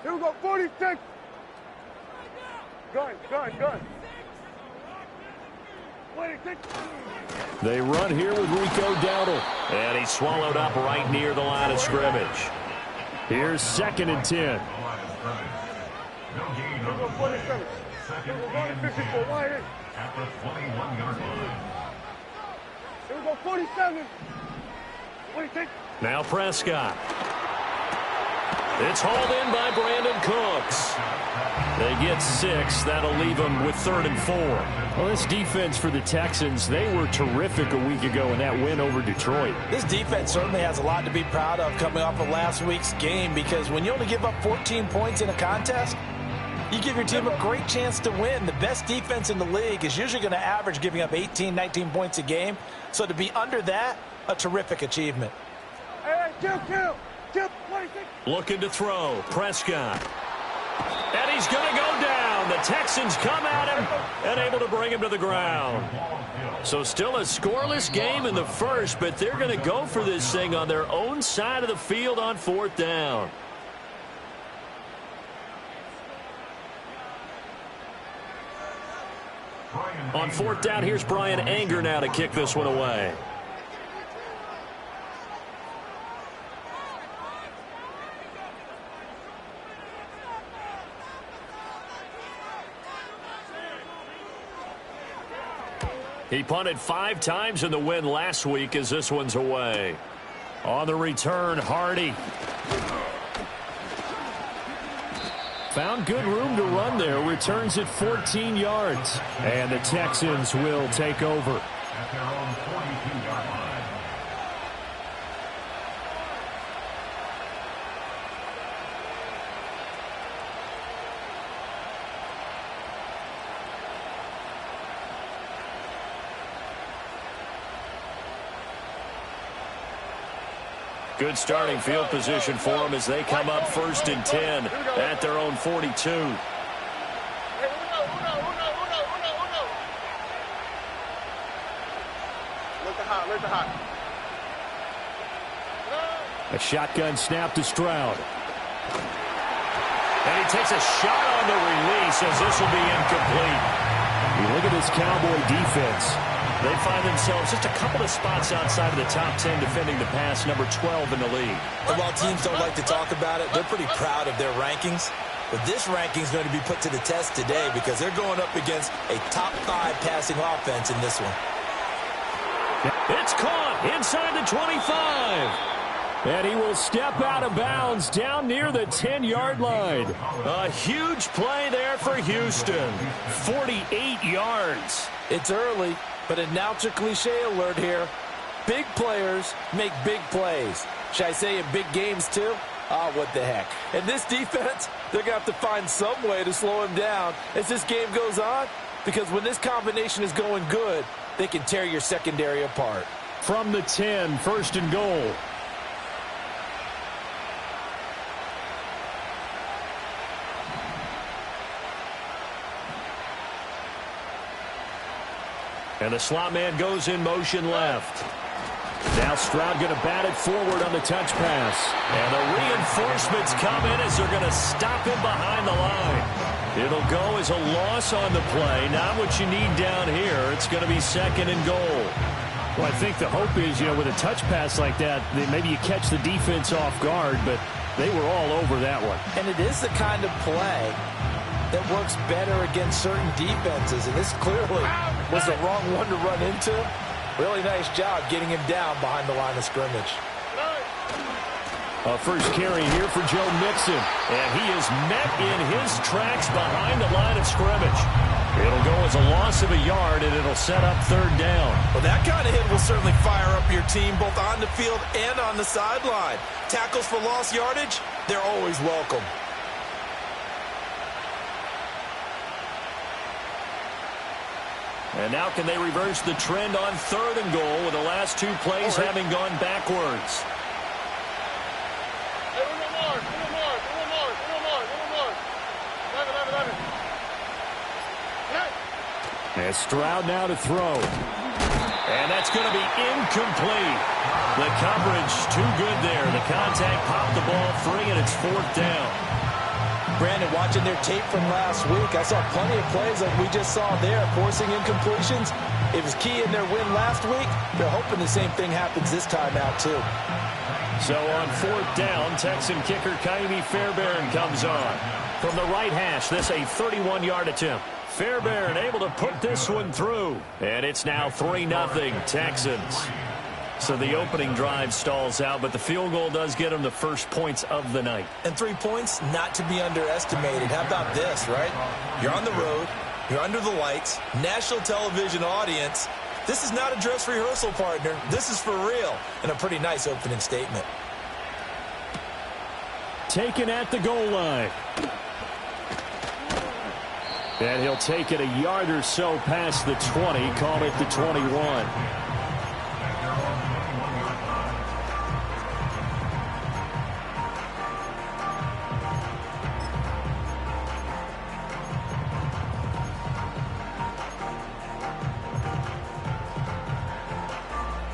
Here we go, 46. Gun. 26. They run here with Rico Dowdle. And he's swallowed up right near the line of scrimmage. Here's 2nd and 10. Here we go, 47. Here we go, 54. Wide in. At the 21-yard line. Here we go, 47. 26. Now Prescott. It's hauled in by Brandon Cooks. They get 6. That'll leave them with 3rd and 4. Well, this defense for the Texans, they were terrific a week ago in that win over Detroit. This defense certainly has a lot to be proud of coming off of last week's game, because when you only give up 14 points in a contest, you give your team a great chance to win. The best defense in the league is usually going to average giving up 18, 19 points a game. So to be under that, a terrific achievement. Hey, kill. 26. Looking to throw. Prescott. And he's going to go down. The Texans come at him and able to bring him to the ground. So still a scoreless game in the first, but they're going to go for this thing on their own side of the field on 4th down. On 4th down, here's Brian Anger now to kick this one away. He punted 5 times in the win last week as this one's away. On the return, Hardy. Found good room to run there. Returns at 14 yards. And the Texans will take over. At their own 42-yard line. Good starting field position for them as they come up 1st and 10 at their own 42. Hey, uno. Look at hot. A shotgun snap to Stroud. And he takes a shot on the release as this will be incomplete. You look at this Cowboy defense. They find themselves just a couple of spots outside of the top 10 defending the pass, number 12 in the league. And while teams don't like to talk about it, they're pretty proud of their rankings. But this ranking is going to be put to the test today because they're going up against a top 5 passing offense in this one. It's caught inside the 25. And he will step out of bounds down near the 10-yard line. A huge play there for Houston. 48 yards. It's early, but announcer cliche alert here. Big players make big plays. Should I say in big games too? What the heck. And this defense, they're going to have to find some way to slow him down as this game goes on, because when this combination is going good, they can tear your secondary apart. From the 10, 1st and goal. And the slot man goes in motion left. Now Stroud going to bat it forward on the touch pass. And the reinforcements come in as they're going to stop him behind the line. It'll go as a loss on the play. Not what you need down here. It's going to be 2nd and goal. Well, I think the hope is, with a touch pass like that, that maybe you catch the defense off guard, but they were all over that one. And it is the kind of play that works better against certain defenses, and this clearly was the wrong one to run into. Really nice job getting him down behind the line of scrimmage. A first carry here for Joe Mixon. And he is met in his tracks behind the line of scrimmage. It'll go as a loss of a yard, and it'll set up 3rd down. Well, that kind of hit will certainly fire up your team both on the field and on the sideline. Tackles for lost yardage, they're always welcome. And now can they reverse the trend on 3rd and goal with the last 2 plays having gone backwards? Hey, one more. 11. And Stroud now to throw. And that's going to be incomplete. The coverage too good there. The contact popped the ball free, and it's 4th down. Brandon, watching their tape from last week, I saw plenty of plays like we just saw there, forcing incompletions. It was key in their win last week. They're hoping the same thing happens this time out, too. So on 4th down, Texan kicker Kaimi Fairbairn comes on. From the right hash, this a 31-yard attempt. Fairbairn able to put this one through. And it's now 3-0 Texans. So the opening drive stalls out, but the field goal does get them the first points of the night. And 3 points, not to be underestimated. How about this, right? You're on the road. You're under the lights. National television audience. This is not a dress rehearsal, partner. This is for real. And a pretty nice opening statement. Taken at the goal line. And he'll take it a yard or so past the 20. Call it the 21.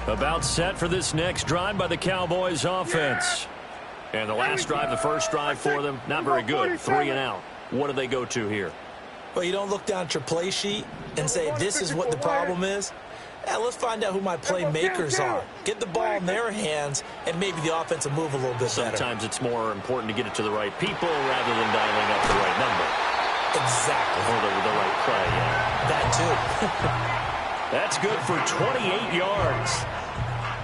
About set for this next drive by the Cowboys offense. And the last drive, the first drive for them, not very good. 3 and out. What do they go to here? Well, you don't look down at your play sheet and say, this is what the problem is. Let's find out who my playmakers are. Get the ball in their hands, and maybe the offense will move a little bit better. Sometimes it's more important to get it to the right people rather than dialing up the right number. Exactly. Or the right play, yeah. That, too. That's good for 28 yards.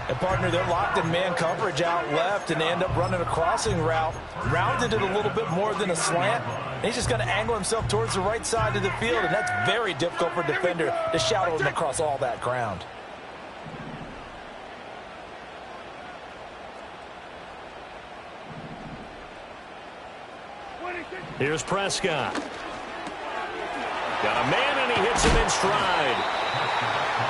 And, partner, they're locked in man coverage out left, and they end up running a crossing route. Rounded it a little bit more than a slant. And he's just going to angle himself towards the right side of the field, and that's very difficult for a defender to shadow him across all that ground. Here's Prescott. Got a man, and he hits him in stride.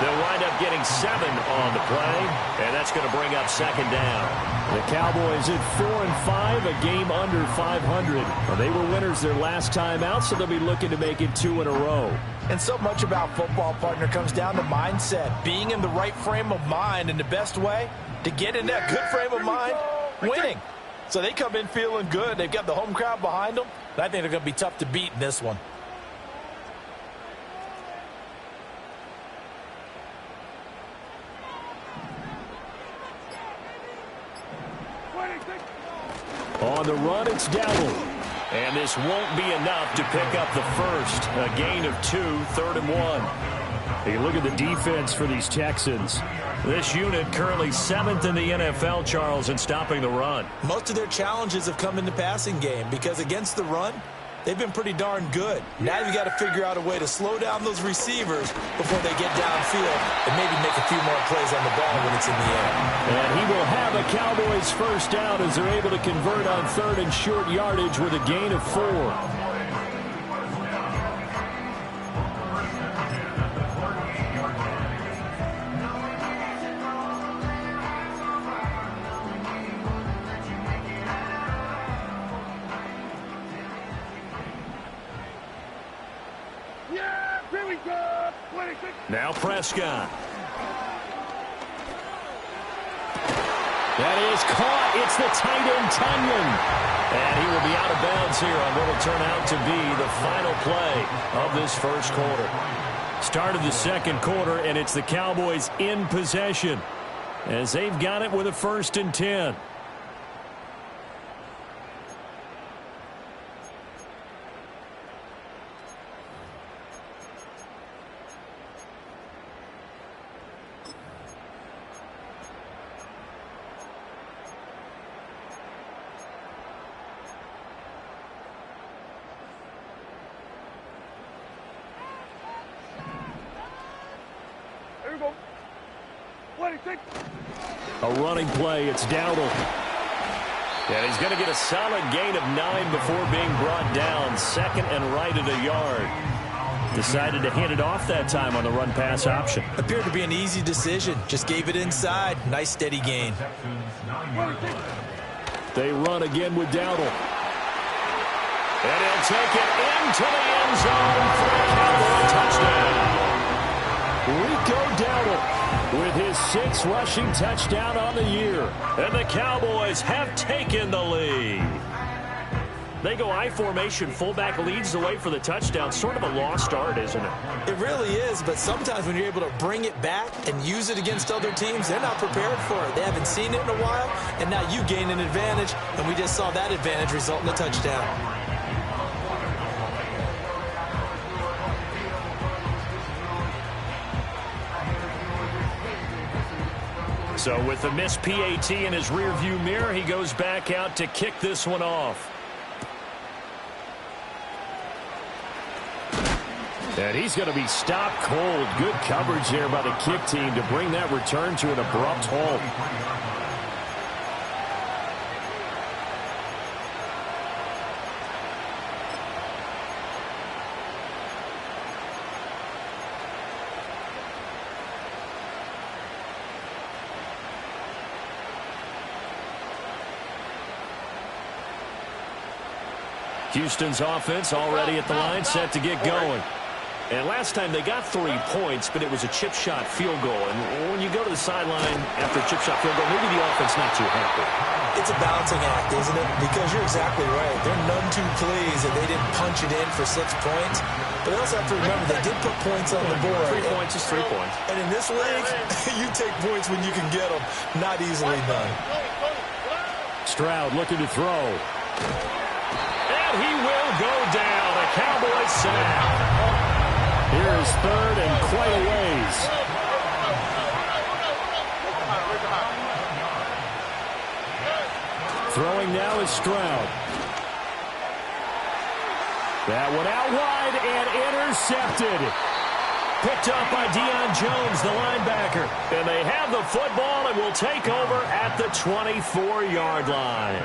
They'll wind up getting 7 on the play, and that's going to bring up 2nd down. The Cowboys at 4-5, a game under 500. Well, they were winners their last time out, so they'll be looking to make it 2 in a row. And so much about football, partner, comes down to mindset. Being in the right frame of mind, and the best way to get in that good frame of mind, winning. So they come in feeling good. They've got the home crowd behind them. And I think they're going to be tough to beat in this one. On the run, it's Dowdle. And this won't be enough to pick up the first. A gain of 2, 3rd and 1. Hey, look at the defense for these Texans. This unit currently 7th in the NFL, Charles, in stopping the run. Most of their challenges have come in the passing game because against the run, they've been pretty darn good. Now you got to figure out a way to slow down those receivers before they get downfield and maybe make a few more plays on the ball when it's in the air. And he will have a Cowboys first down as they're able to convert on 3rd and short yardage with a gain of 4. Now Prescott. That is caught. It's the tight end, Tunyon. And he will be out of bounds here on what will turn out to be the final play of this first quarter. Start of the second quarter, and it's the Cowboys in possession as they've got it with a 1st and 10. A running play, it's Dowdle. And he's going to get a solid gain of 9 before being brought down. 2nd and right at a yard. Decided to hand it off that time on the run-pass option. Appeared to be an easy decision. Just gave it inside. Nice steady gain. They run again with Dowdle. And he'll take it into the end zone for a Cowboy touchdown. Rico Dowdle with his 6th rushing touchdown on the year. And the Cowboys have taken the lead. They go I formation. Fullback leads the way for the touchdown. Sort of a lost art, isn't it? It really is, but sometimes when you're able to bring it back and use it against other teams, they're not prepared for it. They haven't seen it in a while, and now you gain an advantage, and we just saw that advantage result in a touchdown. So with the missed PAT in his rearview mirror, he goes back out to kick this one off. And he's going to be stopped cold. Good coverage there by the kick team to bring that return to an abrupt halt. Houston's offense already at the line, set to get going. And last time they got 3 points, but it was a chip shot field goal. And when you go to the sideline after a chip shot field goal, maybe the offense not too happy. It's a balancing act, isn't it? Because you're exactly right. They're none too pleased that they didn't punch it in for 6 points. But they also have to remember they did put points on the board. 3 points is 3 points. And in this league, you take points when you can get them. Not easily done. Stroud looking to throw. And he will go down. A Cowboys sack. Here is 3rd and quite a ways. Throwing now is Stroud. That one out wide and intercepted. Picked up by Deion Jones, the linebacker. And they have the football and will take over at the 24-yard line.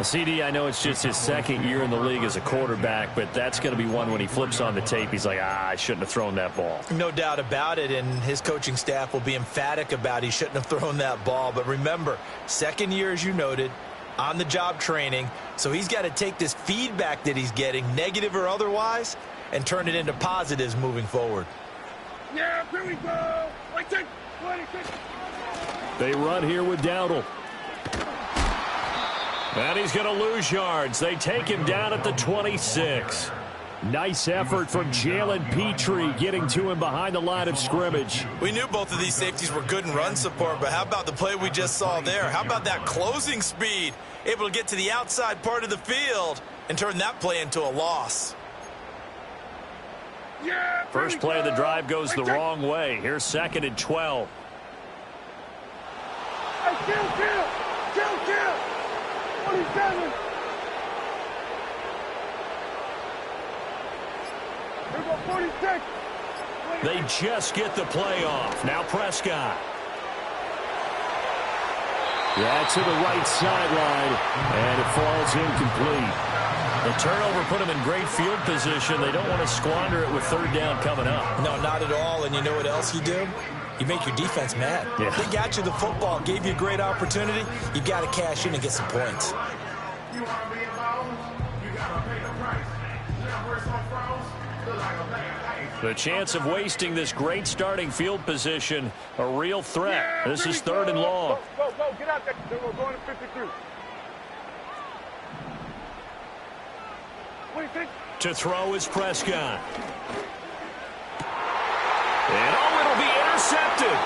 CD, I know it's just his 2nd year in the league as a quarterback, but that's going to be one when he flips on the tape, he's like, I shouldn't have thrown that ball. No doubt about it, and his coaching staff will be emphatic about he shouldn't have thrown that ball. But remember, 2nd year, as you noted, on-the-job training, so he's got to take this feedback that he's getting, negative or otherwise, and turn it into positives moving forward. Yeah, here we go. 26. They run here with Dowdle. And he's going to lose yards. They take him down at the 26. Nice effort from Jalen Petrie getting to him behind the line of scrimmage. We knew both of these safeties were good in run support, but how about the play we just saw there? How about that closing speed? Able to get to the outside part of the field and turn that play into a loss. Yeah, First play of the drive goes the wrong way. Here's 2nd and 12. Hey, kill. 27. Here go 46. They just get the play off. Now Prescott. Yeah, to the right sideline, and it falls incomplete. The turnover put them in great field position. They don't want to squander it with 3rd down coming up. No, not at all. And you know what else you do? You make your defense mad. Yeah. They got you the football, gave you a great opportunity. You got to cash in and get some points. The chance of wasting this great starting field position, a real threat. This is 3rd and long. Go. Get out there. We're going to 53. 26. To throw is Prescott. And it'll be intercepted.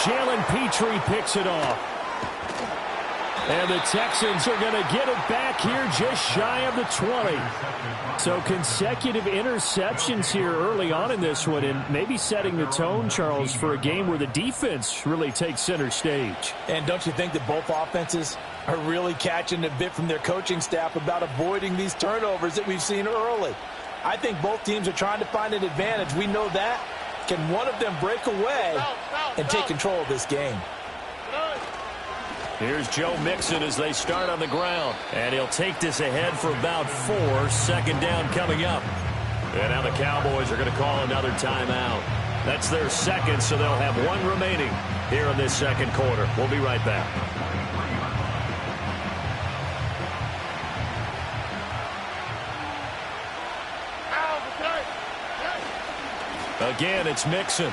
Jalen Petrie picks it off. And the Texans are going to get it back here just shy of the 20. So consecutive interceptions here early on in this one, and maybe setting the tone, Charles, for a game where the defense really takes center stage. And don't you think that both offenses are really catching a bit from their coaching staff about avoiding these turnovers that we've seen early? I think both teams are trying to find an advantage. We know that. Can one of them break away and take control of this game? Here's Joe Mixon as they start on the ground. And he'll take this ahead for about 4. 2nd down coming up. And now the Cowboys are going to call another timeout. That's their 2nd, so they'll have 1 remaining here in this 2nd quarter. We'll be right back. Again, it's Mixon.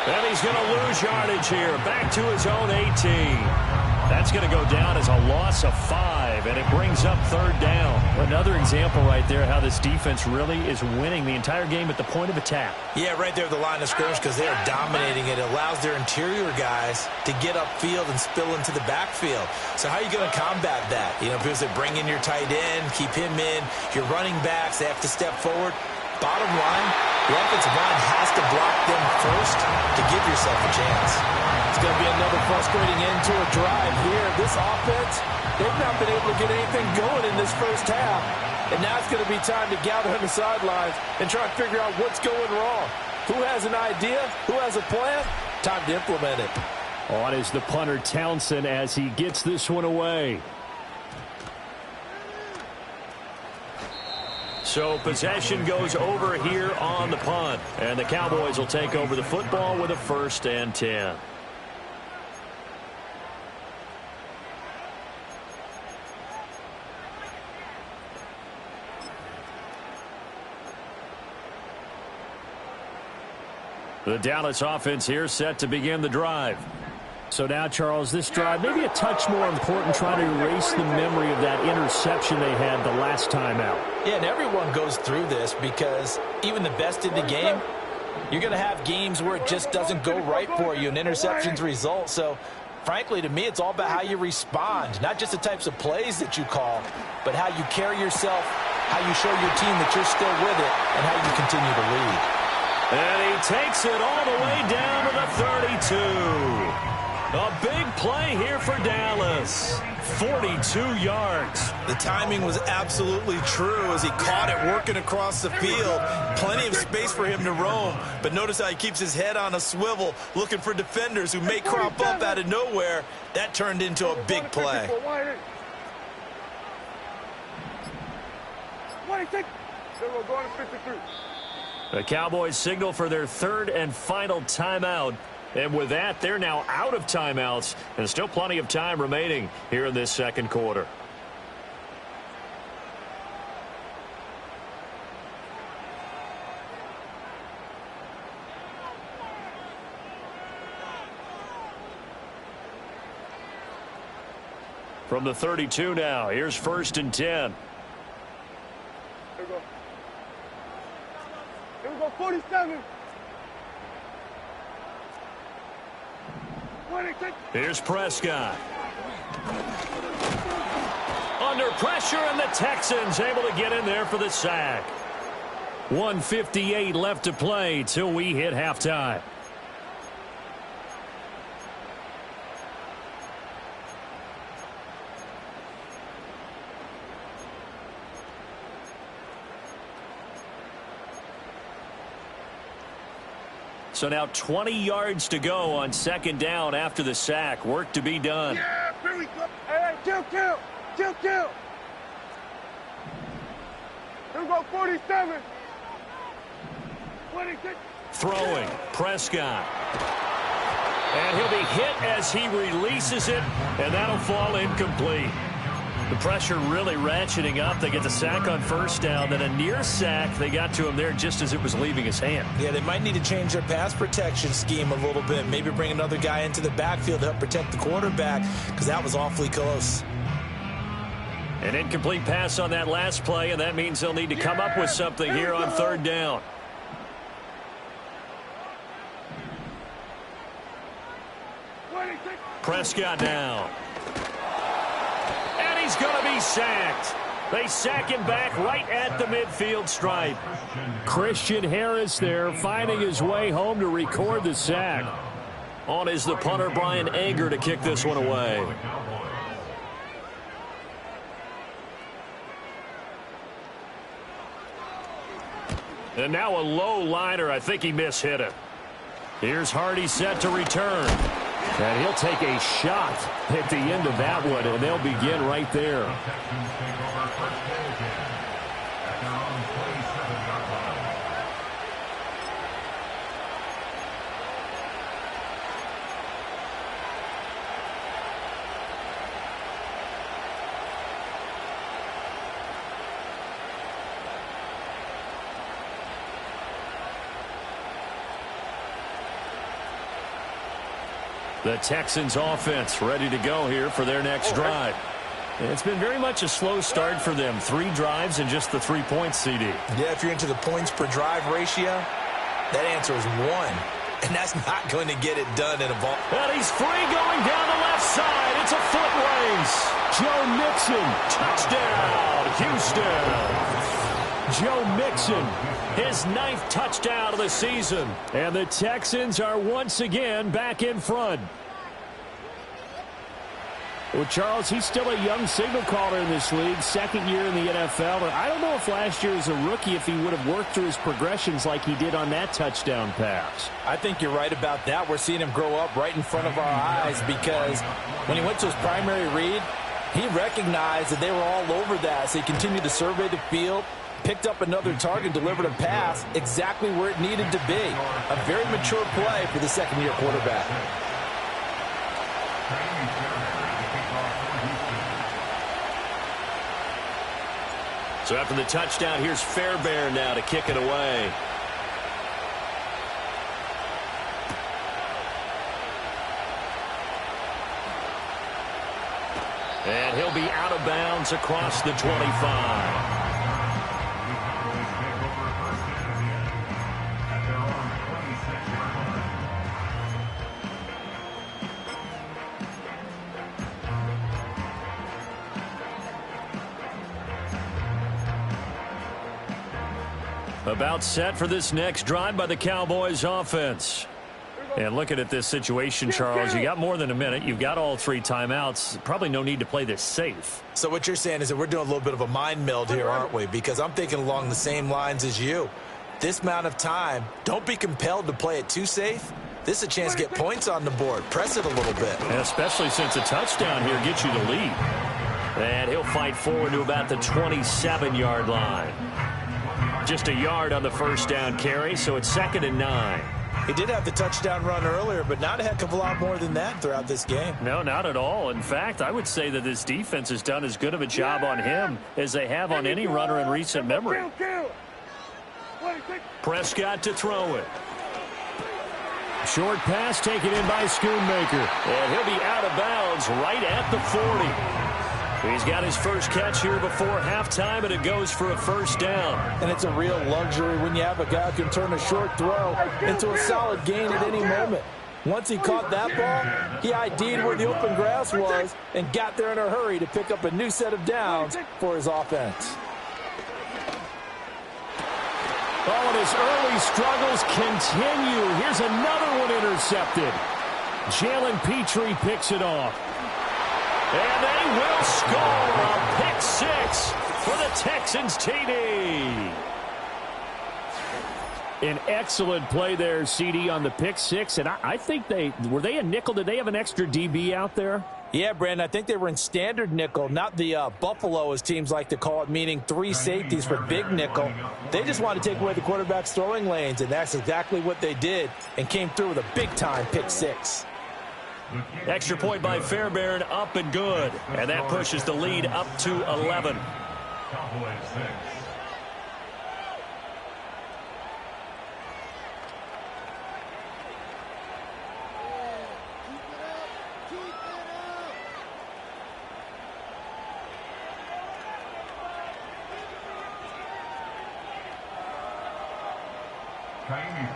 And he's going to lose yardage here. Back to his own 18. That's going to go down as a loss of 5, and it brings up third down. Another example right there how this defense really is winning the entire game at the point of attack. Yeah, right there at the line of scrimmage because they are dominating it. It allows their interior guys to get upfield and spill into the backfield. So how are you going to combat that? You know, because they bring in your tight end, keep him in. Your running backs, they have to step forward. Bottom line, the offensive line has to block them first to give yourself a chance. It's going to be another frustrating end to a drive here. This offense, they've not been able to get anything going in this first half. And now it's going to be time to gather on the sidelines and try and figure out what's going wrong. Who has an idea? Who has a plan? Time to implement it. On is the punter Townsend as he gets this one away. So possession goes over here on the punt. And the Cowboys will take over the football with a 1st and 10. The Dallas offense here set to begin the drive. So now, Charles, this drive maybe a touch more important, trying to erase the memory of that interception they had the last time out. Yeah, and everyone goes through this because even the best in the game, you're going to have games where it just doesn't go right for you and interceptions result. So, frankly, to me, it's all about how you respond, not just the types of plays that you call, but how you carry yourself, how you show your team that you're still with it, and how you continue to lead. And he takes it all the way down to the 32. A big play here for Dallas. 42 yards. The timing was absolutely true as he caught it working across the field. Plenty of space for him to roam. But notice how he keeps his head on a swivel looking for defenders who may crop up out of nowhere. That turned into a big play. The Cowboys signal for their 3rd and final timeout. And with that, they're now out of timeouts. And still plenty of time remaining here in this second quarter. From the 32 now, here's 1st and 10. Here we go. Here we go, 47. Here's Prescott. Under pressure, and the Texans able to get in there for the sack. 1:58 left to play till we hit halftime. So now 20 yards to go on 2nd down after the sack. Work to be done. Yeah, here we go. Hey, kill. Here we go, 47. 26. Throwing, Prescott. And he'll be hit as he releases it, and that'll fall incomplete. The pressure really ratcheting up. They get the sack on 1st down, then a near sack. They got to him there just as it was leaving his hand. Yeah, they might need to change their pass protection scheme a little bit. Maybe bring another guy into the backfield to help protect the quarterback because that was awfully close. An incomplete pass on that last play, and that means they'll need to come up with something here on 3rd down. Prescott now. And he's going to be sacked. They sack him back right at the midfield stripe. Christian Harris there finding his way home to record the sack. On is the punter, Brian Anger, to kick this one away. And now a low liner. I think he mishit it. Here's Hardy set to return. And he'll take a shot at the end of that one, and they'll begin right there. The Texans offense ready to go here for their next drive. It's been very much a slow start for them. 3 drives and just the 3 points, CD. Yeah, if you're into the points per drive ratio, that answer is 1. And that's not going to get it done in a ball. And he's free going down the left side. It's a foot race. Joe Mixon. Touchdown, Houston. Joe Mixon. His 9th touchdown of the season. And the Texans are once again back in front. Well, Charles, he's still a young signal caller in this league, 2nd year in the NFL. But I don't know if last year as a rookie, if he would have worked through his progressions like he did on that touchdown pass. I think you're right about that. We're seeing him grow up right in front of our eyes because when he went to his primary read, he recognized that they were all over that. So he continued to survey the field, picked up another target, delivered a pass exactly where it needed to be. A very mature play for the 2nd-year quarterback. So after the touchdown, here's Fairbairn now to kick it away. And he'll be out of bounds across the 25. About set for this next drive by the Cowboys offense. And looking at this situation, Charles, you got more than a minute. You've got all 3 timeouts. Probably no need to play this safe. So what you're saying is that we're doing a little bit of a mind meld here, aren't we? Because I'm thinking along the same lines as you. This amount of time, don't be compelled to play it too safe. This is a chance to get points on the board. Press it a little bit. And especially since a touchdown here gets you the lead. And he'll fight forward to about the 27-yard line. Just a yard on the first down carry, so it's 2nd and 9. He did have the touchdown run earlier, but not a heck of a lot more than that throughout this game. No, not at all. In fact, I would say that this defense has done as good of a job on him as they have on any runner in recent memory. Prescott to throw it. Short pass taken in by Schoonmaker. And he'll be out of bounds right at the 40. He's got his first catch here before halftime, and it goes for a first down. And it's a real luxury when you have a guy who can turn a short throw into a solid gain at any moment. Once he caught that ball, he ID'd where the open grass was and got there in a hurry to pick up a new set of downs for his offense. Oh, and his early struggles continue. Here's another one intercepted. Jalen Petrie picks it off. And they will score a pick 6 for the Texans TD. An excellent play there, CD, on the pick 6. And I think were they a nickel? Did they have an extra DB out there? Yeah, Brandon, I think they were in standard nickel, not the Buffalo, as teams like to call it, meaning 3 safeties for big nickel. They just wanted to take away the quarterback's throwing lanes, and that's exactly what they did and came through with a big-time pick 6. Extra point by Fairbairn, up and good. And that pushes the lead up to 11. Cowboys 6.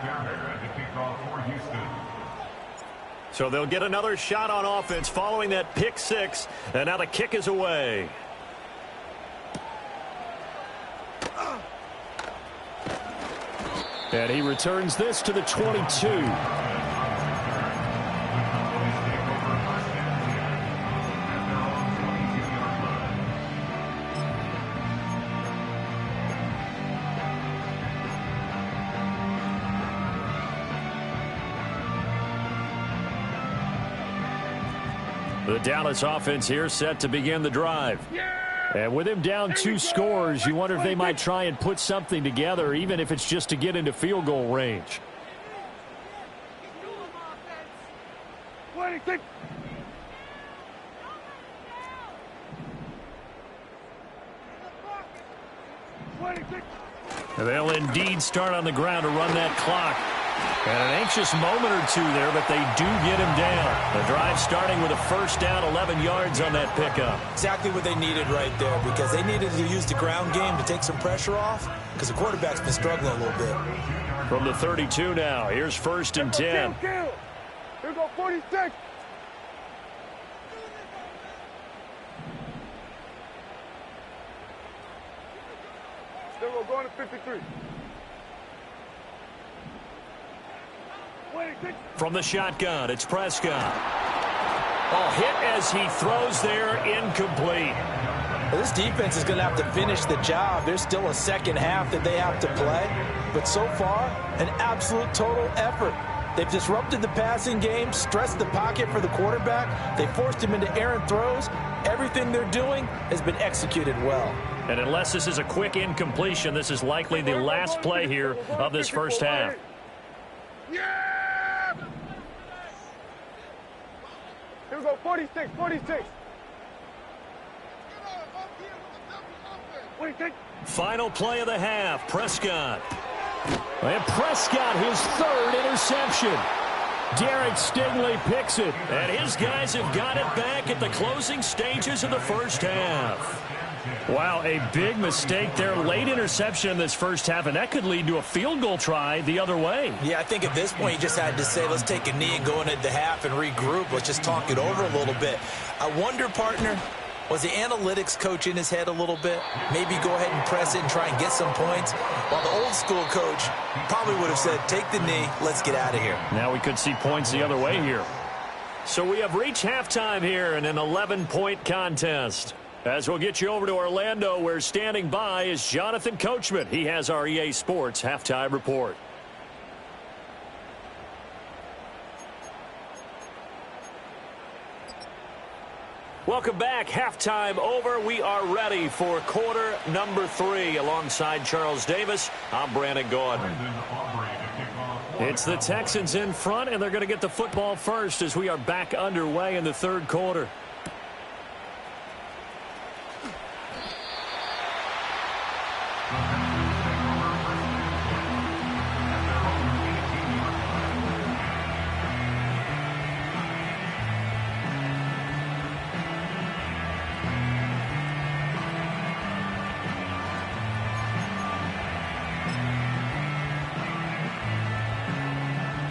Fairbairn at the kickoff for Houston. So they'll get another shot on offense following that pick 6. And now the kick is away. And he returns this to the 22. The Dallas offense here set to begin the drive. And with him down 2 scores, you wonder if they might try and put something together, even if it's just to get into field goal range. And they'll indeed start on the ground to run that clock. And an anxious moment or two there, but they do get him down. The drive starting with a first down, 11 yards on that pickup. Exactly what they needed right there, because they needed to use the ground game to take some pressure off, because the quarterback's been struggling a little bit. From the 32 now, here's first and 10. Here go 46. Still going to 53. From the shotgun, it's Prescott. Oh, hit as he throws there, incomplete. Well, this defense is going to have to finish the job. There's still a second half that they have to play. But so far, an absolute total effort. They've disrupted the passing game, stressed the pocket for the quarterback. They forced him into errant throws. Everything they're doing has been executed well. And unless this is a quick incompletion, this is likely the last play here of this first half. Yeah! Here we go, 46, 46. Final play of the half, Prescott. And Prescott, his third interception. Derek Stingley picks it. And his guys have got it back at the closing stages of the first half. Wow, a big mistake there. Late interception in this first half, and that could lead to a field goal try the other way. Yeah, I think at this point you just had to say, let's take a knee and go into the half and regroup. Let's just talk it over a little bit. I wonder, partner, was the analytics coach in his head a little bit? Maybe go ahead and press it and try and get some points. While the old school coach probably would have said, take the knee, let's get out of here. Now we could see points the other way here. So we have reached halftime here in an 11-point contest. As we'll get you over to Orlando, where standing by is Jonathan Coachman. He has our EA Sports halftime report. Welcome back. Halftime over. We are ready for quarter number 3. Alongside Charles Davis, I'm Brandon Gordon. It's the Texans in front, and they're going to get the football first as we are back underway in the third quarter.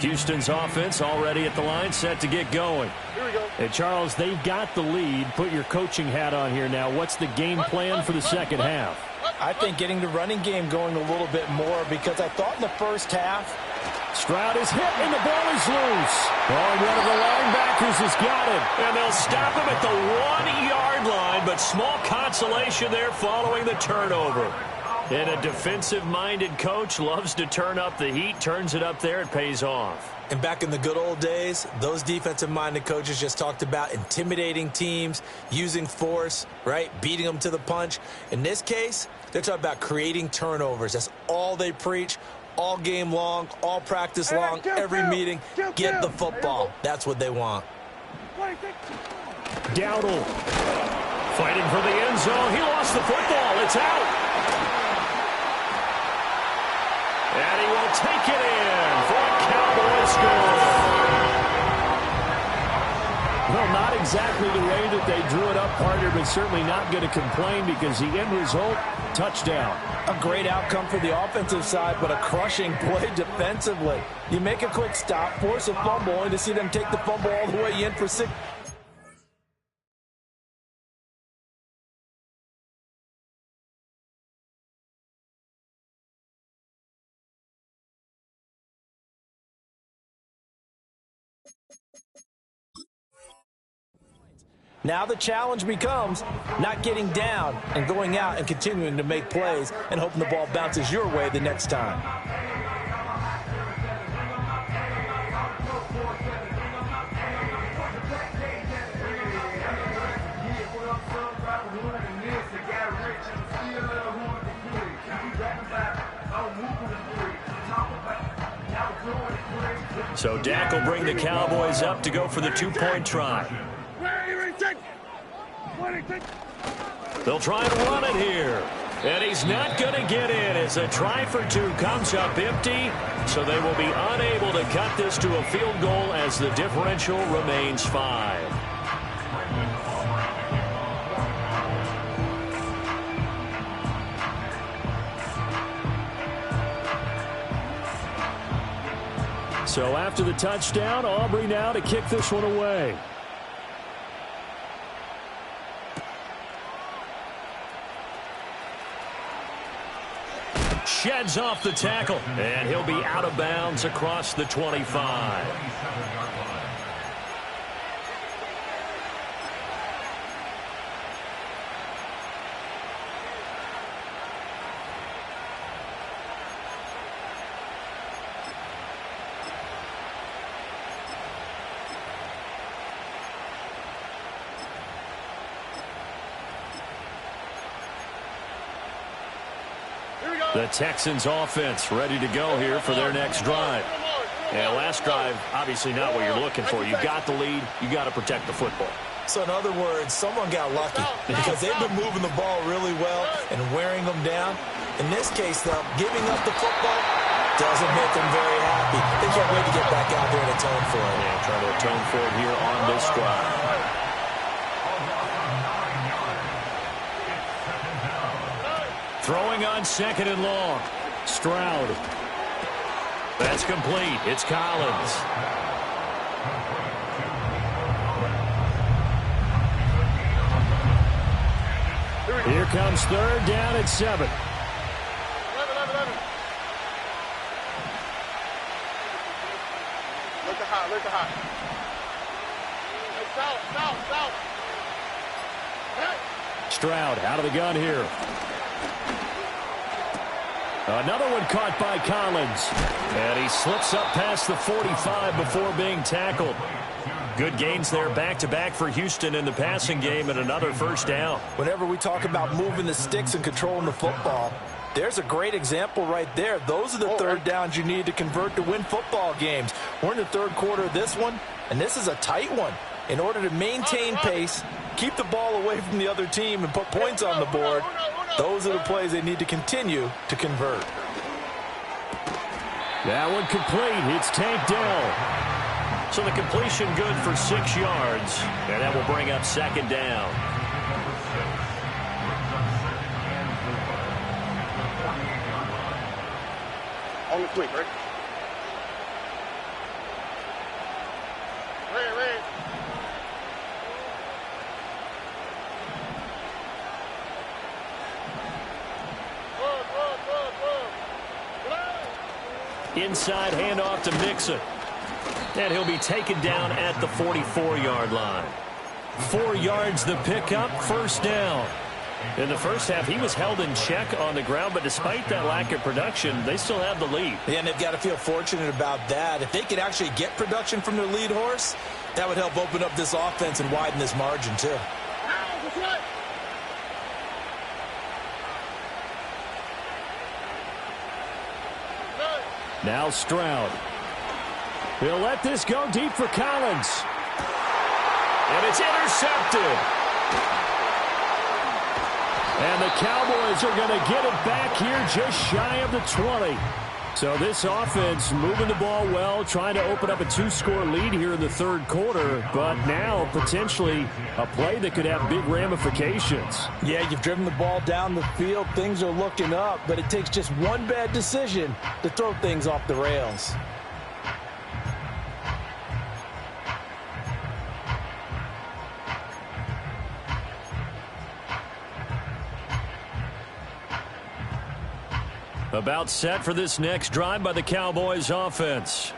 Houston's offense already at the line, set to get going. Here we go. Hey, Charles, they've got the lead. Put your coaching hat on here now. What's the game plan for the second half? I think getting the running game going a little bit more, because I thought in the first half. Stroud is hit, and the ball is loose. Oh, and one of the linebackers has got it. And they'll stop him at the 1-yard line, but small consolation there following the turnover. And a defensive-minded coach loves to turn up the heat, turns it up there, it pays off. And back in the good old days, those defensive-minded coaches just talked about intimidating teams, using force, right, beating them to the punch. In this case, they're talking about creating turnovers. That's all they preach, all game long, all practice long, every meeting. Get the football. That's what they want. Dowdle fighting for the end zone. He lost the football. It's out. And he will take it in for a Cowboy score. Well, not exactly the way that they drew it up, partner, but certainly not going to complain because the end result, touchdown. A great outcome for the offensive side, but a crushing play defensively. You make a quick stop, force a fumble, only to see them take the fumble all the way in for 6. Now the challenge becomes not getting down and going out and continuing to make plays and hoping the ball bounces your way the next time. So Dak will bring the Cowboys up to go for the 2-point try. They'll try and run it here. And he's not going to get in as a try for two comes up empty. So they will be unable to cut this to a field goal as the differential remains 5. So after the touchdown, Aubrey now to kick this one away. Sheds off the tackle, and he'll be out of bounds across the 25. The Texans offense ready to go here for their next drive. Yeah, last drive, obviously not what you're looking for. You got the lead. You got to protect the football. So in other words, someone got lucky because they've been moving the ball really well and wearing them down. In this case, though, giving up the football doesn't make them very happy. They can't wait to get back out there and atone for it. Yeah, try to atone for it here on this drive. Throwing on 2nd and long. Stroud. That's complete. It's Collins. Here comes 3rd down at 7. 11. Look at high. Hey, south. Stroud out of the gun here. Another one caught by Collins. And he slips up past the 45 before being tackled. Good gains there back-to-back for Houston in the passing game and another 1st down. Whenever we talk about moving the sticks and controlling the football, there's a great example right there. Those are the 3rd downs you need to convert to win football games. We're in the 3rd quarter of this one, and this is a tight one. In order to maintain pace, keep the ball away from the other team, and put points on the board, those are the plays they need to continue to convert. That one complete. It's tanked down. So the completion good for 6 yards, and that will bring up 2nd down. On the quick, right? Red. Inside handoff to Mixon. And he'll be taken down at the 44-yard line. 4 yards the pickup, 1st down. In the first half, he was held in check on the ground, but despite that lack of production, they still have the lead. Yeah, and they've got to feel fortunate about that. If they could actually get production from their lead horse, that would help open up this offense and widen this margin, too. Now Stroud. He'll let this go deep for Collins. And it's intercepted. And the Cowboys are going to get it back here just shy of the 20. So this offense moving the ball well, trying to open up a 2-score lead here in the 3rd quarter, but now potentially a play that could have big ramifications. Yeah, you've driven the ball down the field. Things are looking up, but it takes just one bad decision to throw things off the rails. About set for this next drive by the Cowboys offense.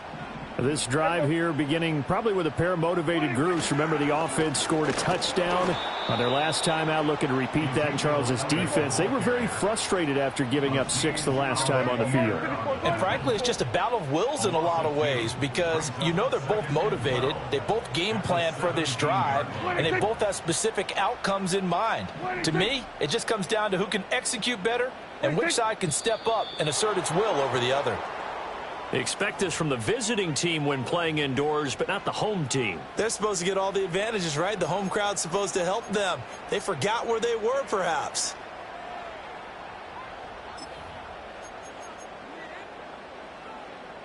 This drive here beginning probably with a pair of motivated groups. Remember, the offense scored a touchdown on their last time out, looking to repeat that in Charles's defense. They were very frustrated after giving up 6 the last time on the field. And frankly, it's just a battle of wills in a lot of ways because you know they're both motivated. They both game plan for this drive, and they both have specific outcomes in mind. To me, it just comes down to who can execute better and which side can step up and assert its will over the other. Expect this from the visiting team when playing indoors, but not the home team. They're supposed to get all the advantages, right? The home crowd's supposed to help them. They forgot where they were, perhaps.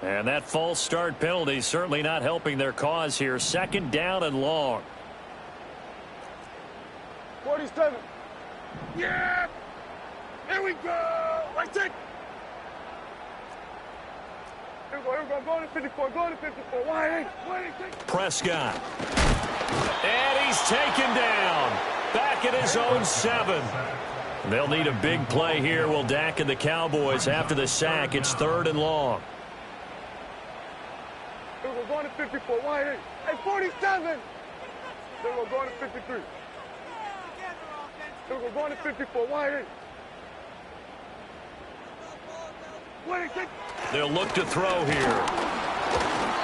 And that false start penalty certainly not helping their cause here. 2nd down and long. 47. Yeah! Here we go! Let's take. Here we go. I'm going to 54. Going to 54. Why? Prescott. And he's taken down. Back at his own 7. They'll need a big play here. Will Dak and the Cowboys after the sack. It's 3rd and long. Here we go. Going to 54. Why? Hey, 47. Here we go. Going to 53. Here we go. Going to 54. Why? They'll look to throw here.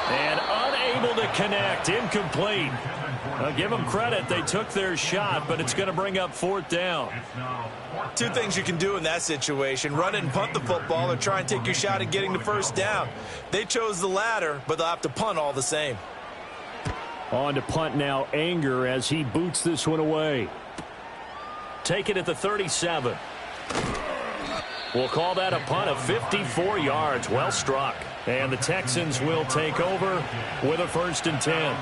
And unable to connect. Incomplete. I'll give them credit. They took their shot, but it's going to bring up 4th down. 2 things you can do in that situation. Run it and punt the football, or try and take your shot at getting the 1st down. They chose the latter, but they'll have to punt all the same. On to punt now, Anger, as he boots this one away. Take it at the 37. We'll call that a punt of 54 yards. Well struck. And the Texans will take over with a 1st and 10.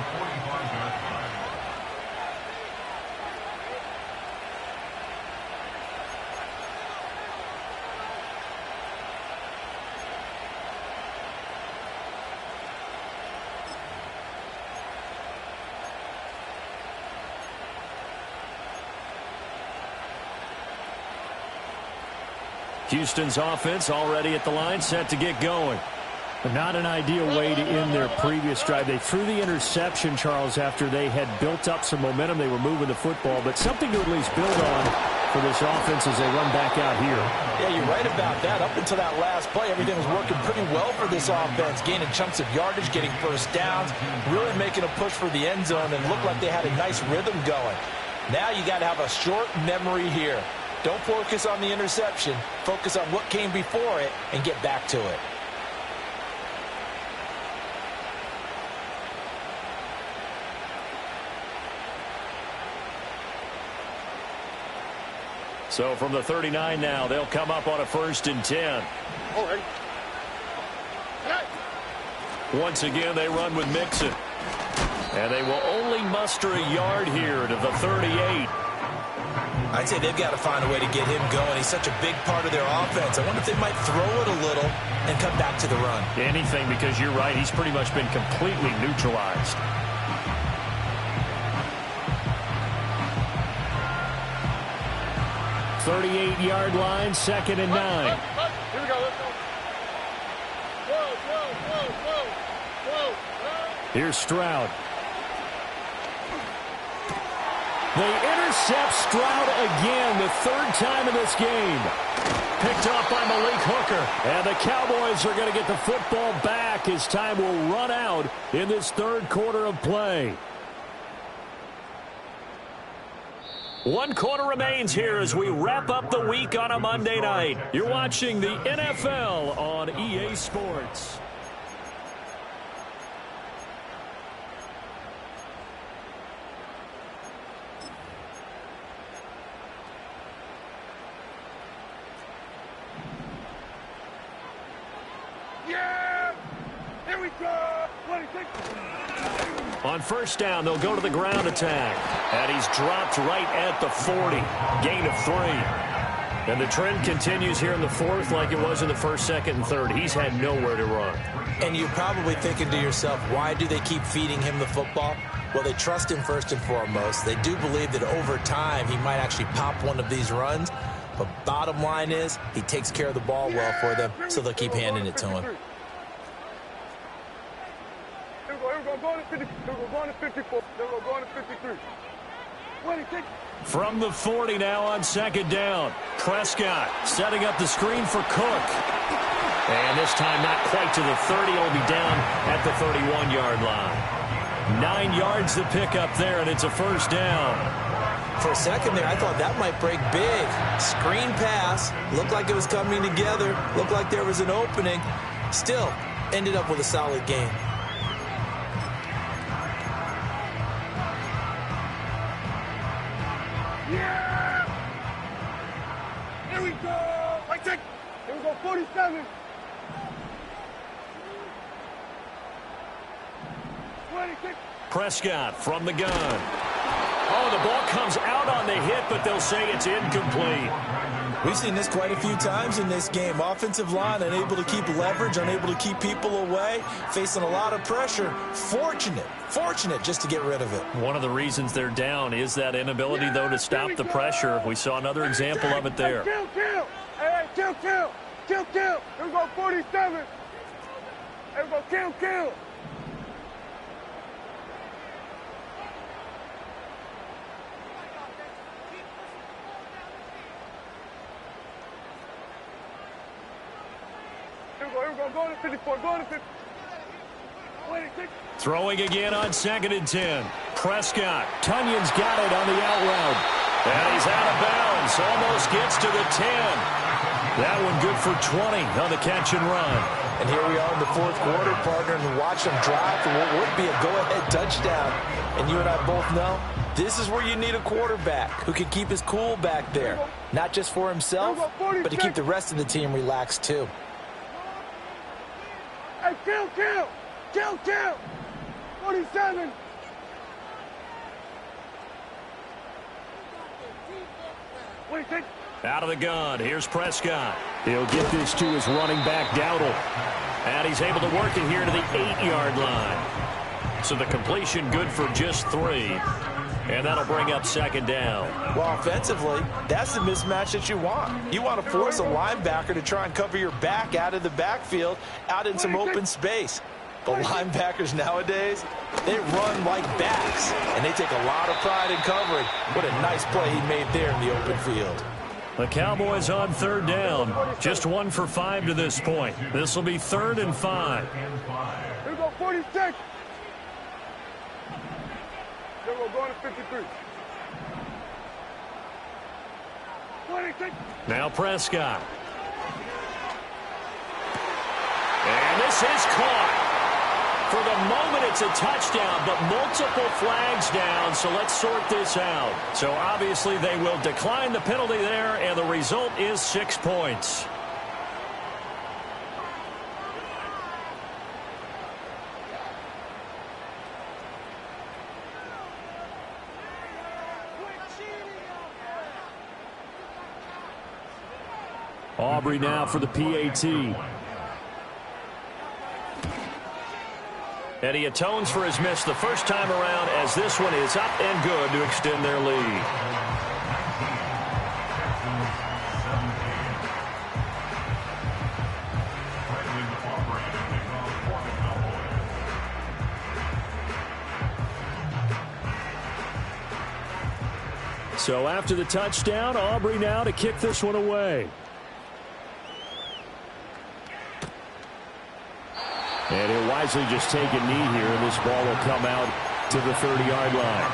Houston's offense already at the line, set to get going. Not an ideal way to end their previous drive. They threw the interception, Charles, after they had built up some momentum. They were moving the football, but something to at least build on for this offense as they run back out here. Yeah, you're right about that. Up until that last play, everything was working pretty well for this offense, gaining chunks of yardage, getting 1st downs, really making a push for the end zone, and looked like they had a nice rhythm going. Now you got to have a short memory here. Don't focus on the interception. Focus on what came before it and get back to it. So from the 39 now, they'll come up on a 1st and 10. All right. Once again, they run with Mixon. And they will only muster a yard here to the 38. I'd say they've got to find a way to get him going. He's such a big part of their offense. I wonder if they might throw it a little and come back to the run. Anything, because you're right. He's pretty much been completely neutralized. .38-yard line, 2nd and 9. Here we go. Let's go. Whoa. Here's Stroud. They intercept Stroud again, the 3rd time in this game. Picked off by Malik Hooker. And the Cowboys are going to get the football back as time will run out in this 3rd quarter of play. 1 quarter remains here as we wrap up the week on a Monday night. You're watching the NFL on EA Sports. Yeah! Here we go! 26. On 1st down, they'll go to the ground attack. And he's dropped right at the 40. Gain of 3. And the trend continues here in the 4th like it was in the 1st, 2nd, and 3rd. He's had nowhere to run. And you're probably thinking to yourself, why do they keep feeding him the football? Well, they trust him first and foremost. They do believe that over time he might actually pop one of these runs. But bottom line is, he takes care of the ball well for them, so they'll keep handing it to him. Here we go. Going to 50. Here we go. Going to 54. Here we go. Going to 53. 26. From the 40 now on 2nd down. Prescott setting up the screen for Cook. And this time not quite to the 30. It'll be down at the 31-yard line. 9 yards to pick up there, and it's a 1st down. For a second there, I thought that might break big. Screen pass. Looked like it was coming together. Looked like there was an opening. Still, ended up with a solid game. Yeah! Here we go! Like that. Here we go. 47. Prescott from the gun. Oh, the ball comes out on the hit, but they'll say it's incomplete. We've seen this quite a few times in this game. Offensive line unable to keep leverage, unable to keep people away, facing a lot of pressure. Fortunate just to get rid of it. One of the reasons they're down is that inability, though, to stop the pressure. We saw another example of it there. Kill. Hey, kill. Here we go, 47. Here we go, kill. Here we go, go to 54, go to 50. Throwing again on 2nd and 10. Prescott. Tunyon's got it on the out route. And he's out of bounds. Almost gets to the 10. That one good for 20 on the catch and run. And here we are in the 4th quarter, partner, and watch them drive for what would be a go-ahead touchdown. And you and I both know this is where you need a quarterback who can keep his cool back there. Not just for himself, but to keep the rest of the team relaxed too. Hey, kill. 47. Out of the gun. Here's Prescott. He'll get this to his running back, Dowdle. And he's able to work it here to the 8-yard line. So the completion good for just 3. And that'll bring up 2nd down. Well, offensively, that's the mismatch that you want. You want to force a linebacker to try and cover your back out of the backfield, out in some open space. But linebackers nowadays, they run like backs, and they take a lot of pride in covering. What a nice play he made there in the open field. The Cowboys on 3rd down. Just 1 for 5 to this point. This will be 3rd and 5. Here we go, 46. Here we go, going to 53. 26. Now Prescott. And this is caught. For the moment, it's a touchdown, but multiple flags down, so let's sort this out. So obviously they will decline the penalty there, and the result is 6 points. Aubrey now for the PAT. And he atones for his miss the first time around as this one is up and good to extend their lead. So after the touchdown, Aubrey now to kick this one away. And he'll wisely just take a knee here, and this ball will come out to the 30-yard line.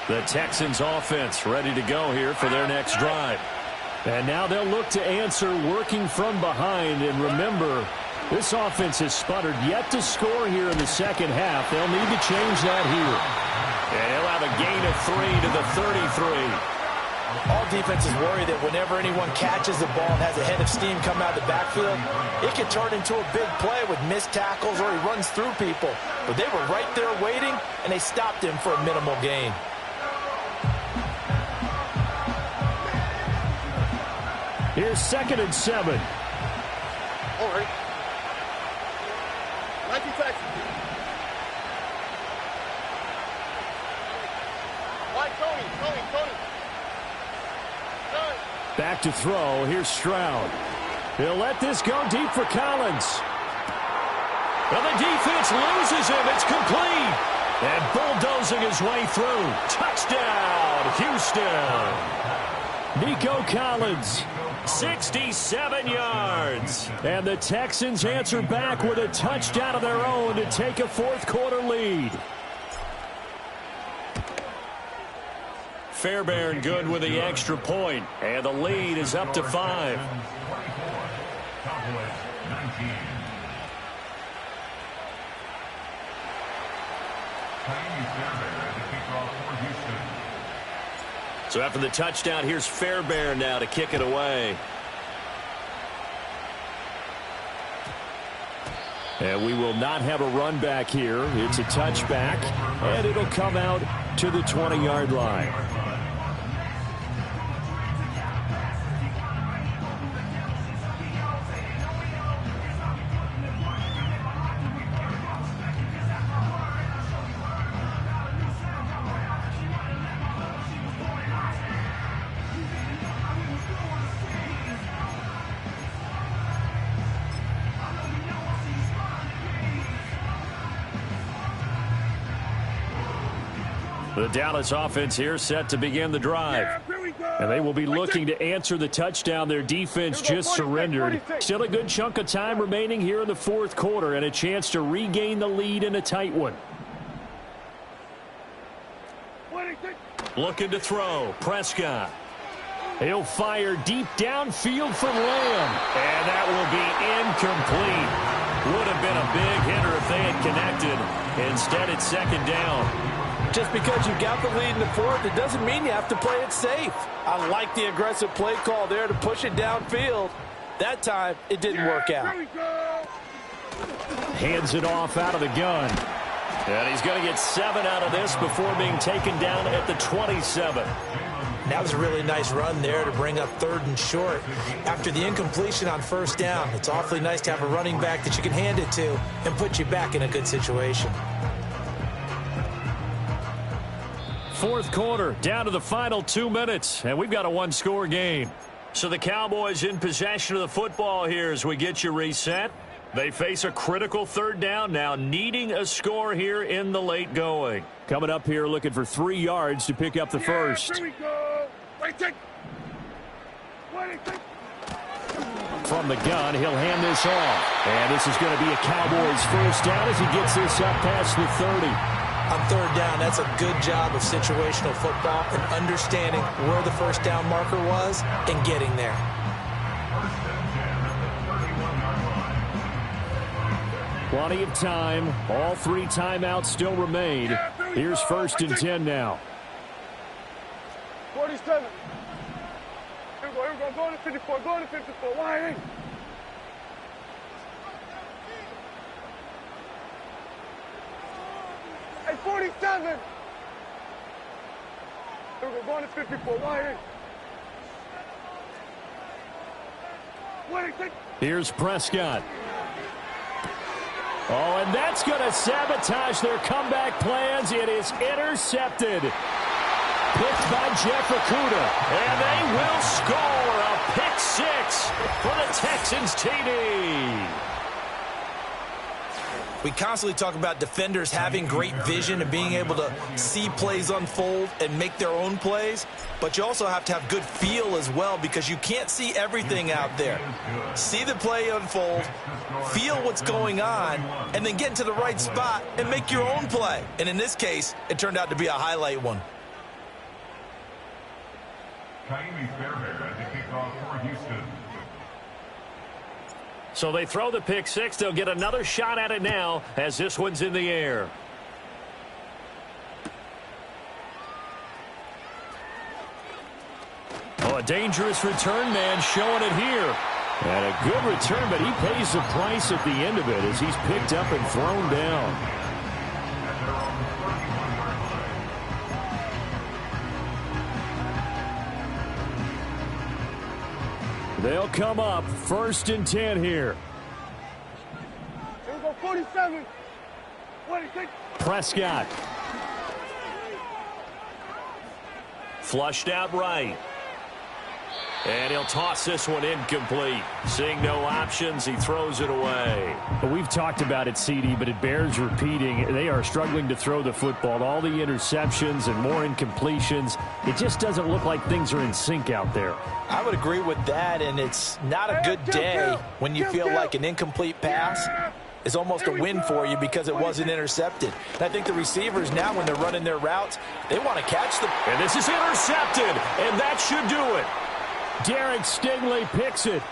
The Texans offense ready to go here for their next drive. And now they'll look to answer working from behind. And remember, this offense has sputtered yet to score here in the second half. They'll need to change that here. And he'll have a gain of 3 to the 33. All defenses worry that whenever anyone catches the ball and has a head of steam come out of the backfield, it can turn into a big play with missed tackles or he runs through people. But they were right there waiting, and they stopped him for a minimal gain. Here's 2nd and 7. All right. 19 Texans. White Tony. Back to throw. Here's Stroud. He'll let this go deep for Collins. Well, the defense loses him. It's complete. And bulldozing his way through. Touchdown, Houston. Nico Collins. 67 yards. And the Texans answer back with a touchdown of their own to take a fourth-quarter lead. Fairbairn good with the extra point. And the lead is up to 5. So after the touchdown, here's Fairbairn now to kick it away. And we will not have a run back here. It's a touchback, and it'll come out to the 20-yard line. The Dallas offense here set to begin the drive. And they will be looking to answer the touchdown their defense just surrendered. Still a good chunk of time remaining here in the fourth quarter and a chance to regain the lead in a tight one. Looking to throw. Prescott. He'll fire deep downfield for Lamb. And that will be incomplete. Would have been a big hitter if they had connected. Instead, it's second down. Just because you got the lead in the fourth, it doesn't mean you have to play it safe. I like the aggressive play call there to push it downfield. That time, it didn't work out. Hands it off out of the gun. And he's going to get 7 out of this before being taken down at the 27. That was a really nice run there to bring up 3rd and short. After the incompletion on first down, it's awfully nice to have a running back that you can hand it to and put you back in a good situation. Fourth quarter, down to the final 2 minutes, and we've got a one-score game. So the Cowboys in possession of the football here as we get you reset. They face a critical 3rd down now, needing a score here in the late going. Coming up here looking for 3 yards to pick up the first. Here we go. From the gun, he'll hand this off. And this is going to be a Cowboys first down as he gets this up past the 30. On 3rd down, that's a good job of situational football and understanding where the first down marker was and getting there. Plenty of time. All 3 timeouts still remain. Here's 1st and 10 now. 47. Here we go. Go to 54. Go to 54. Why ain't? Hey, 47. Here we go. Go to 54. Why ain't? Here's Prescott. Oh, and that's going to sabotage their comeback plans. It is intercepted. Picked by Jeff Okudah. And they will score a pick 6 for the Texans TD. We constantly talk about defenders having great vision and being able to see plays unfold and make their own plays, but you also have to have good feel as well because you can't see everything out there. See the play unfold, feel what's going on, and then get into the right spot and make your own play. And in this case, it turned out to be a highlight one. Fairbairn at the kickoff for Houston. So they throw the pick 6. They'll get another shot at it now as this one's in the air. Oh, a dangerous return man showing it here. And a good return, but he pays the price at the end of it as he's picked up and thrown down. They'll come up 1st and 10 here. Here we go. 47. 26. Prescott. Flushed out right. And he'll toss this one incomplete. Seeing no options, he throws it away. We've talked about it, CD, but it bears repeating. They are struggling to throw the football. All the interceptions and more incompletions. It just doesn't look like things are in sync out there. I would agree with that, and it's not a good day when you feel like an incomplete pass is almost a win for you because it wasn't intercepted. And I think the receivers now, when they're running their routes, they want to catch them. And this is intercepted, and that should do it. Derek Stingley picks it.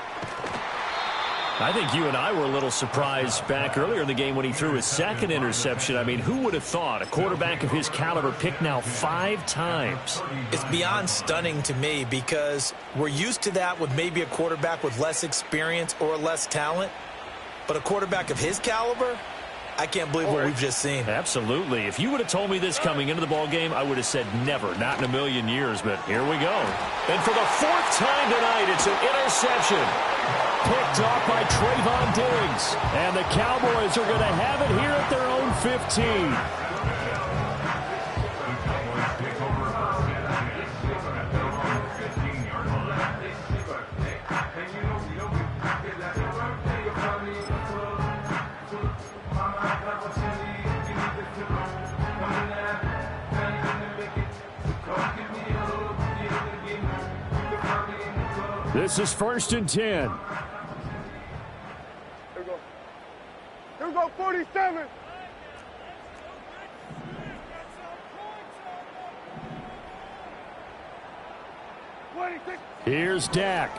I think you and I were a little surprised back earlier in the game when he threw his second interception. I mean, who would have thought a quarterback of his caliber picked now 5 times? It's beyond stunning to me because we're used to that with maybe a quarterback with less experience or less talent. But a quarterback of his caliber, I can't believe what we've just seen. Absolutely. If you would have told me this coming into the ball game, I would have said never, not in a million years. But here we go. And for the 4th time tonight, it's an interception. Picked off by Trayvon Diggs. And the Cowboys are going to have it here at their own 15. This is 1st and 10. Here we go. Here we go, 47. Here's Dak.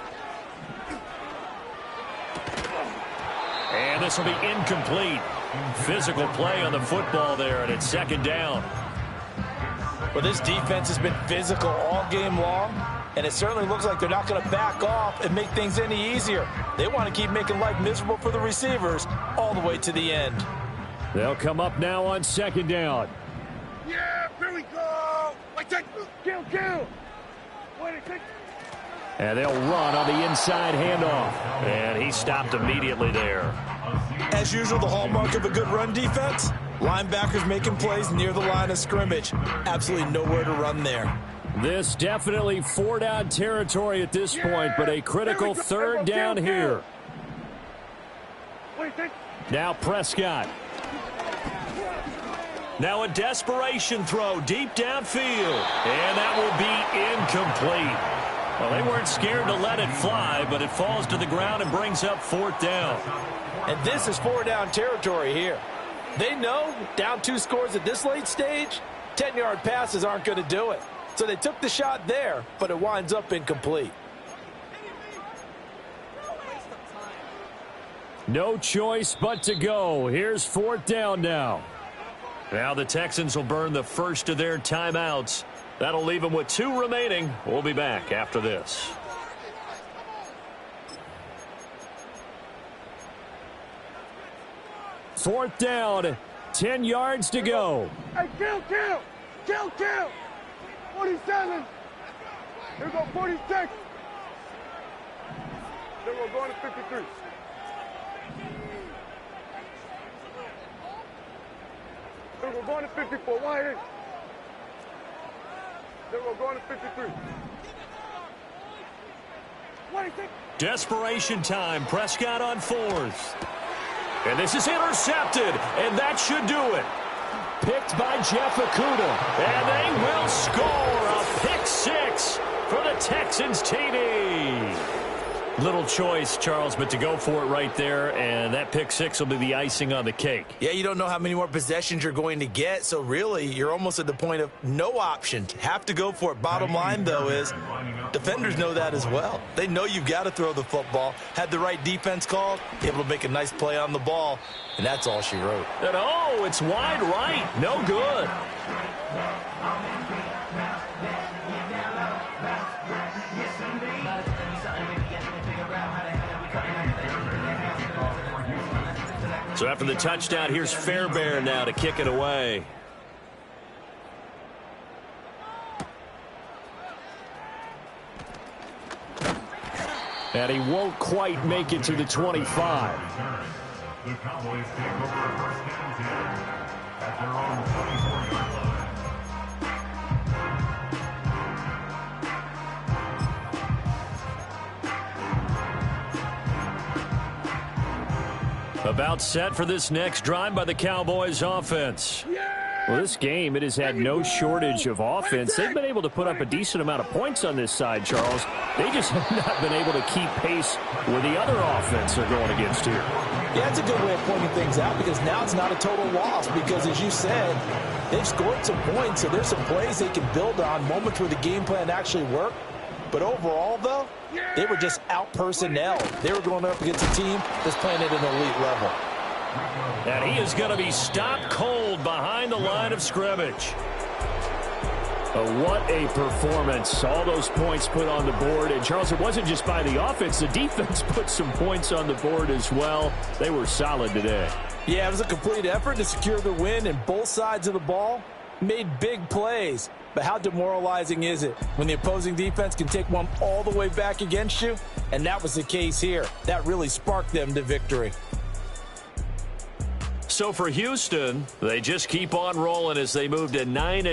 And this will be incomplete. Physical play on the football there, and it's 2nd down. Well, this defense has been physical all game long, and it certainly looks like they're not going to back off and make things any easier. They want to keep making life miserable for the receivers all the way to the end. They'll come up now on 2nd down. Yeah, here we go. Kill. And they'll run on the inside handoff. And he stopped immediately there. As usual, the hallmark of a good run defense, linebackers making plays near the line of scrimmage. Absolutely nowhere to run there. This definitely 4-down territory at this point, but a critical 3rd down here. Now Prescott. Now a desperation throw deep downfield. And that will be incomplete. Well, they weren't scared to let it fly, but it falls to the ground and brings up 4th down. And this is 4-down territory here. They know down 2 scores at this late stage, 10-yard passes aren't going to do it. So they took the shot there, but it winds up incomplete. No choice but to go. Here's 4th down now. Now the Texans will burn the first of their timeouts. That'll leave them with 2 remaining. We'll be back after this. Fourth down, 10 yards to go. Hey, kill. 47. Here we go, 46. Then we're going to 53. Then we're going to 54. Why here? Then we're going to 53. Desperation time. Prescott on 4th. And this is intercepted, and that should do it. Picked by Jeff Okudah. And they will score a pick 6 for the Texans TD. Little choice, Charles, but to go for it right there, and that pick 6 will be the icing on the cake. Yeah, you don't know how many more possessions you're going to get, so really you're almost at the point of no option. Have to go for it. Bottom line, though, is defenders know that as well. They know you've got to throw the football. Had the right defense called, able to make a nice play on the ball, and that's all she wrote. And oh, it's wide right. No good. So after the touchdown, here's Fairbairn now to kick it away. And he won't quite make it to the 25. The Cowboys take over first and 10 at their own 24-yard line. About set for this next drive by the Cowboys offense. Well, this game, it has had no shortage of offense. They've been able to put up a decent amount of points on this side, Charles. They just have not been able to keep pace with the other offense they're going against here. Yeah, it's a good way of pointing things out because now it's not a total loss because, as you said, they've scored some points, so there's some plays they can build on, moments where the game plan actually worked. But overall, though, they were just out-personnel. They were going up against a team that's playing at an elite level. And he is going to be stopped cold behind the line of scrimmage. What a performance. All those points put on the board. And, Charles, it wasn't just by the offense. The defense put some points on the board as well. They were solid today. Yeah, it was a complete effort to secure the win, and both sides of the ball made big plays. But how demoralizing is it when the opposing defense can take one all the way back against you? And that was the case here. That really sparked them to victory. So for Houston, they just keep on rolling as they move to 9-2.